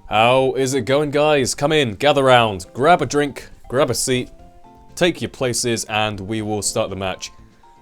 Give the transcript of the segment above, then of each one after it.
How is it going, guys? Come in, gather round, grab a drink, grab a seat, take your places, and we will start the match.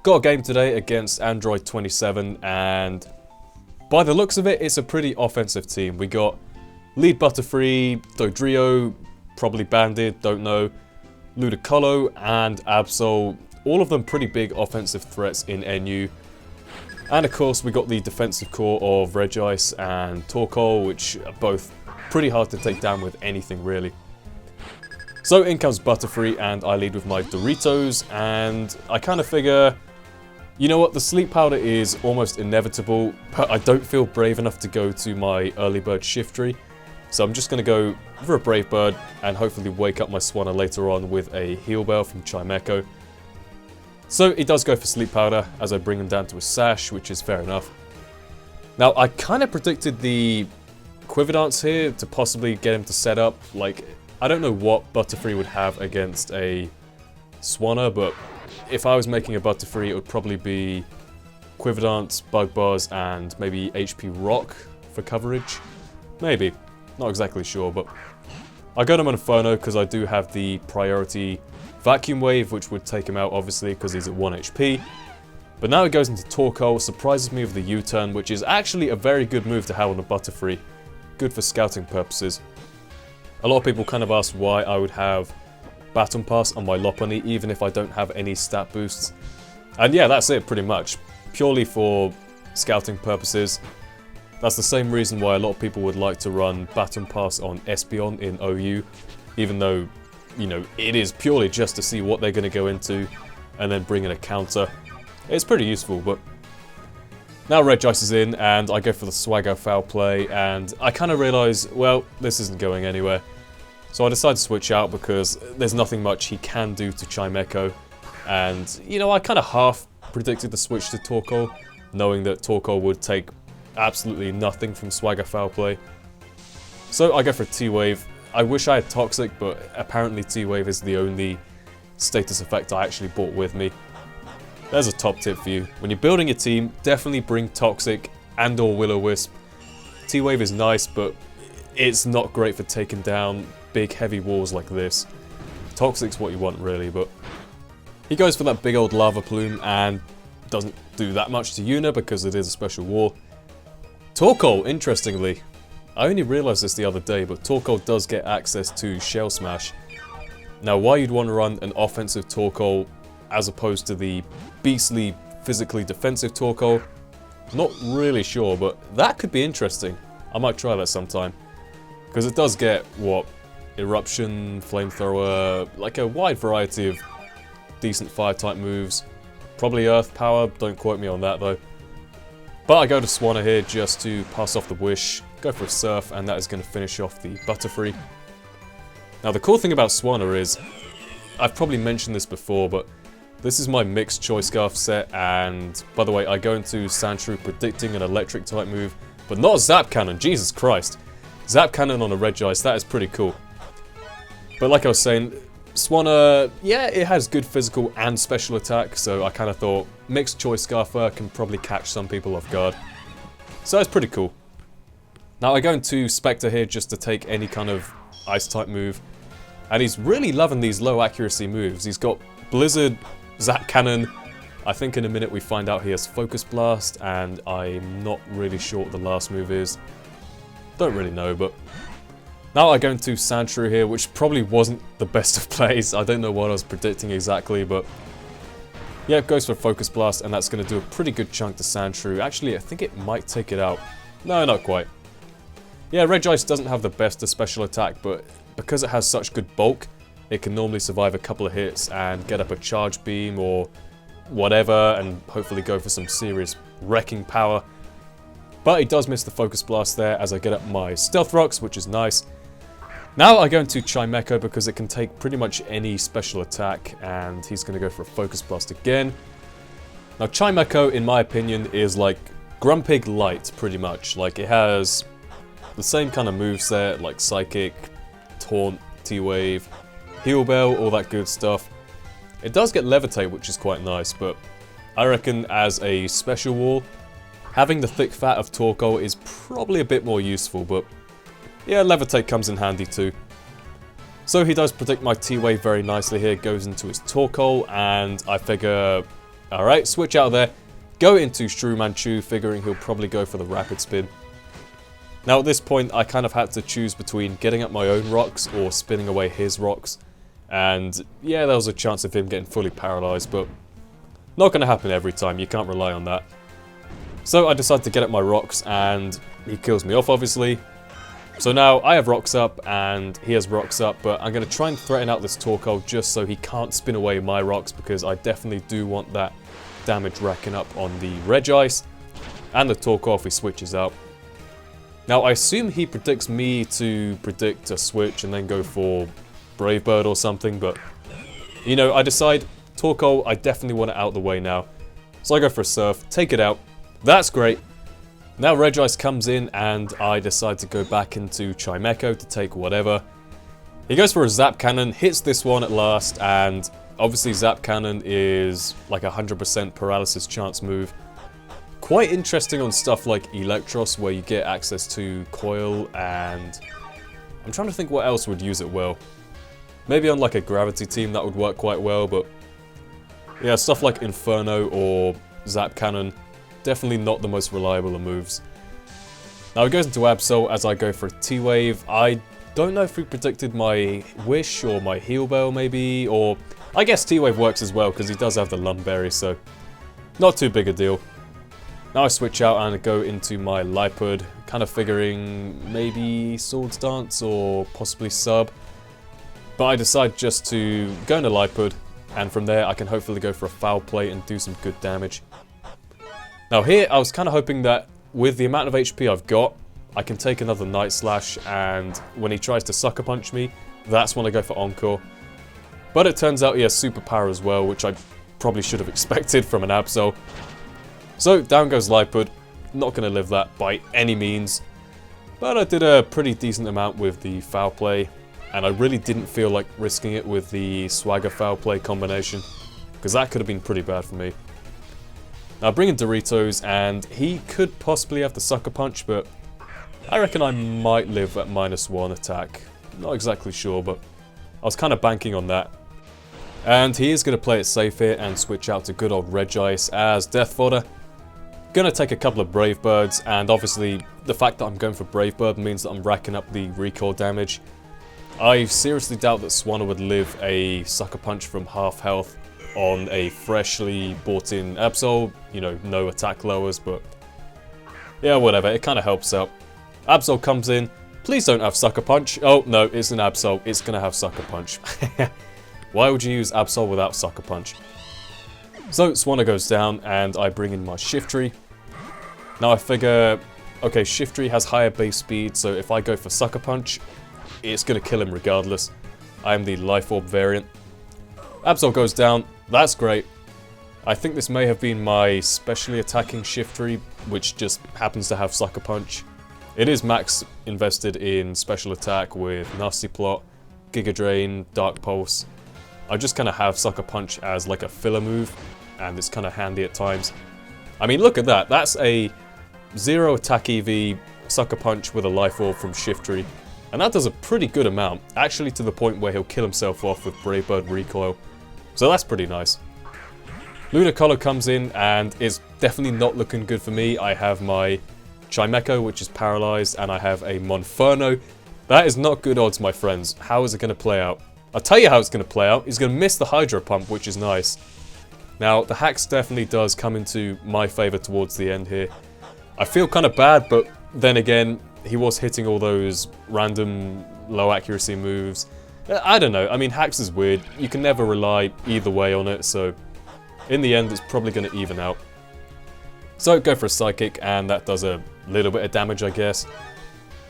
Got a game today against Android27, and by the looks of it, it's a pretty offensive team. We got Lead Butterfree, Dodrio, probably Banded, don't know, Ludicolo, and Absol. All of them pretty big offensive threats in NU. And of course, we got the defensive core of Regice and Torkoal, which are both pretty hard to take down with anything, really. So in comes Butterfree, and I lead with my Doritos, and I kind of figure, you know what, the sleep powder is almost inevitable, but I don't feel brave enough to go to my early bird Shiftry. So I'm just going to go for a Brave Bird and hopefully wake up my Swanna later on with a Heal Bell from Chimecho. So he does go for Sleep Powder as I bring him down to a Sash, which is fair enough. Now I kind of predicted the Quiver Dance here to possibly get him to set up. Like, I don't know what Butterfree would have against a Swanna, but if I was making a Butterfree, it would probably be Quiver Dance, Bug Buzz, and maybe HP Rock for coverage. Maybe. Not exactly sure, but I got him on a Phono because I do have the priority Vacuum Wave, which would take him out, obviously, because he's at 1 HP. But now he goes into Torkoal, surprises me with the U-turn, which is actually a very good move to have on a Butterfree. Good for scouting purposes. A lot of people kind of ask why I would have Baton Pass on my Lopunny, even if I don't have any stat boosts. And yeah, that's it, pretty much. Purely for scouting purposes. That's the same reason why a lot of people would like to run Baton Pass on Espeon in OU, even though, you know, it is purely just to see what they're going to go into and then bring in a counter. It's pretty useful, but now Regice is in and I go for the Swagger Foul Play, and I kind of realise, well, this isn't going anywhere. So I decide to switch out because there's nothing much he can do to Chimecho, and, you know, I kind of half predicted the switch to Torkoal, knowing that Torkoal would take absolutely nothing from Swagger Foul Play. So I go for T-Wave. I wish I had Toxic, but apparently T-Wave is the only status effect I actually brought with me. There's a top tip for you. When you're building a team, definitely bring Toxic and or Will-O-Wisp. T-Wave is nice, but it's not great for taking down big heavy walls like this. Toxic's what you want, really, but he goes for that big old Lava Plume and doesn't do that much to Yuna because it is a special wall. Torkoal, interestingly, I only realised this the other day, but Torkoal does get access to Shell Smash. Now, why you'd want to run an offensive Torkoal as opposed to the beastly, physically defensive Torkoal, not really sure, but that could be interesting. I might try that sometime. Because it does get, what, Eruption, Flamethrower, like a wide variety of decent Fire-type moves. Probably Earth Power, don't quote me on that though. But I go to Swanna here just to pass off the Wish, go for a Surf, and that is going to finish off the Butterfree. Now the cool thing about Swanna is, I've probably mentioned this before, but this is my mixed Choice Scarf set, and by the way, I go into Sandshrew predicting an electric type move, but not Zap Cannon, Jesus Christ. Zap Cannon on a Regice, that is pretty cool. But like I was saying, Swanna, yeah, it has good physical and special attack, so I kind of thought mixed Choice Scarfer can probably catch some people off guard. So it's pretty cool. Now I go into Spectre here just to take any kind of Ice type move, and he's really loving these low accuracy moves. He's got Blizzard, Zap Cannon. I think in a minute we find out he has Focus Blast, and I'm not really sure what the last move is. Don't really know, but now I go into Sandshrew here, which probably wasn't the best of plays. I don't know what I was predicting exactly, but yeah, it goes for Focus Blast, and that's going to do a pretty good chunk to Sandshrew. Actually, I think it might take it out. No, not quite. Yeah, Regice doesn't have the best of special attack, but because it has such good bulk, it can normally survive a couple of hits and get up a Charge Beam or whatever, and hopefully go for some serious wrecking power. But he does miss the Focus Blast there as I get up my Stealth Rocks, which is nice. Now I go into Chimecho because it can take pretty much any special attack, and he's going to go for a Focus Blast again. Now Chimecho, in my opinion, is like Grumpig Light, pretty much. Like, it has the same kind of moveset, like Psychic, Taunt, T-Wave, Heal Bell, all that good stuff. It does get Levitate, which is quite nice, but I reckon as a special wall, having the thick fat of Torkoal is probably a bit more useful, but yeah, Levitate comes in handy too. So he does predict my T-Wave very nicely here, goes into his Torque Hole, and I figure, alright, switch out of there, go into Shrew Manchu, figuring he'll probably go for the Rapid Spin. Now at this point, I kind of had to choose between getting up my own rocks or spinning away his rocks. And yeah, there was a chance of him getting fully paralyzed, but not going to happen every time, you can't rely on that. So I decide to get up my rocks, and he kills me off, obviously. So now I have rocks up, and he has rocks up, but I'm going to try and threaten out this Torque Hole just so he can't spin away my rocks, because I definitely do want that damage racking up on the Regice, and the Torque Hole if he switches out. Now I assume he predicts me to predict a switch and then go for Brave Bird or something, but you know, I decide Torque Hole, I definitely want it out of the way now. So I go for a Surf, take it out. That's great. Now Regice comes in and I decide to go back into Chimecho to take whatever. He goes for a Zap Cannon, hits this one at last, and obviously Zap Cannon is like a 100% paralysis chance move. Quite interesting on stuff like Electros where you get access to Coil, and I'm trying to think what else would use it well. Maybe on like a Gravity team that would work quite well, but yeah, stuff like Inferno or Zap Cannon, definitely not the most reliable of moves. Now he goes into Absol as I go for a T-Wave. I don't know if he predicted my Wish or my Heal Bell maybe, or I guess T-Wave works as well because he does have the Lumberry, so not too big a deal. Now I switch out and go into my Lipud, kind of figuring maybe Swords Dance or possibly Sub. But I decide just to go into Lipud, and from there I can hopefully go for a Foul Play and do some good damage. Now here I was kind of hoping that with the amount of HP I've got, I can take another Night Slash, and when he tries to Sucker Punch me, that's when I go for Encore. But it turns out he has Super Power as well, which I probably should have expected from an Absol. So down goes Lipud, not going to live that by any means. But I did a pretty decent amount with the Foul Play, and I really didn't feel like risking it with the Swagger Foul Play combination, because that could have been pretty bad for me. Now I bring in Doritos, and he could possibly have the Sucker Punch, but I reckon I might live at -1 attack. Not exactly sure, but I was kind of banking on that. And he is going to play it safe here and switch out to good old Regice as Death Fodder. Gonna take a couple of Brave Birds, and obviously the fact that I'm going for Brave Bird means that I'm racking up the recoil damage. I seriously doubt that Swanna would live a Sucker Punch from half health on a freshly bought in Absol, you know, no attack lowers, but yeah, whatever, it kind of helps out. Absol comes in, please don't have Sucker Punch. Oh no, it's an Absol, it's gonna have Sucker Punch. Why would you use Absol without Sucker Punch? So Swanna goes down and I bring in my Shiftry. Now I figure, okay, Shiftry has higher base speed, so if I go for Sucker Punch, it's going to kill him regardless. I am the Life Orb variant. Absol goes down, that's great. I think this may have been my specially attacking Shiftry, which just happens to have Sucker Punch. It is max invested in special attack with Nasty Plot, Giga Drain, Dark Pulse. I just kind of have Sucker Punch as like a filler move, and it's kind of handy at times. I mean, look at that. That's a 0 attack EV Sucker Punch with a Life Orb from Shiftry. And that does a pretty good amount, actually to the point where he'll kill himself off with Brave Bird Recoil. So that's pretty nice. Lunacolo comes in and is definitely not looking good for me. I have my Chimecho, which is paralyzed, and I have a Monferno. That is not good odds, my friends. How is it going to play out? I'll tell you how it's going to play out. He's going to miss the Hydro Pump, which is nice. Now, the hacks definitely does come into my favour towards the end here. I feel kind of bad, but then again, he was hitting all those random low accuracy moves. I don't know, I mean, hacks is weird. You can never rely either way on it, so in the end, it's probably going to even out. So, go for a Psychic, and that does a little bit of damage, I guess.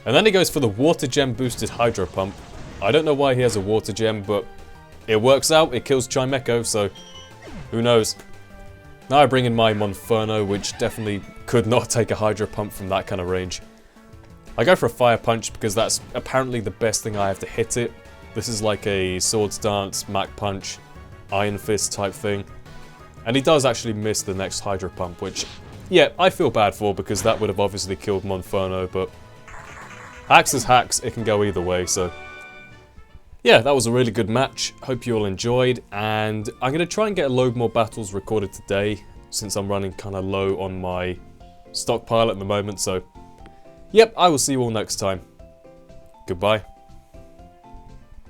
And then he goes for the Water Gem boosted Hydro Pump. I don't know why he has a Water Gem, but it works out, it kills Chimecho, so who knows. Now I bring in my Monferno, which definitely could not take a Hydro Pump from that kind of range. I go for a Fire Punch because that's apparently the best thing I have to hit it. This is like a Swords Dance, Mach Punch, Iron Fist type thing. And he does actually miss the next Hydro Pump, which, yeah, I feel bad for because that would have obviously killed Monferno, but Hacks is hacks, it can go either way, so... Yeah, that was a really good match. Hope you all enjoyed, and I'm going to try and get a load more battles recorded today, since I'm running kind of low on my stockpile at the moment, so... Yep, I will see you all next time. Goodbye.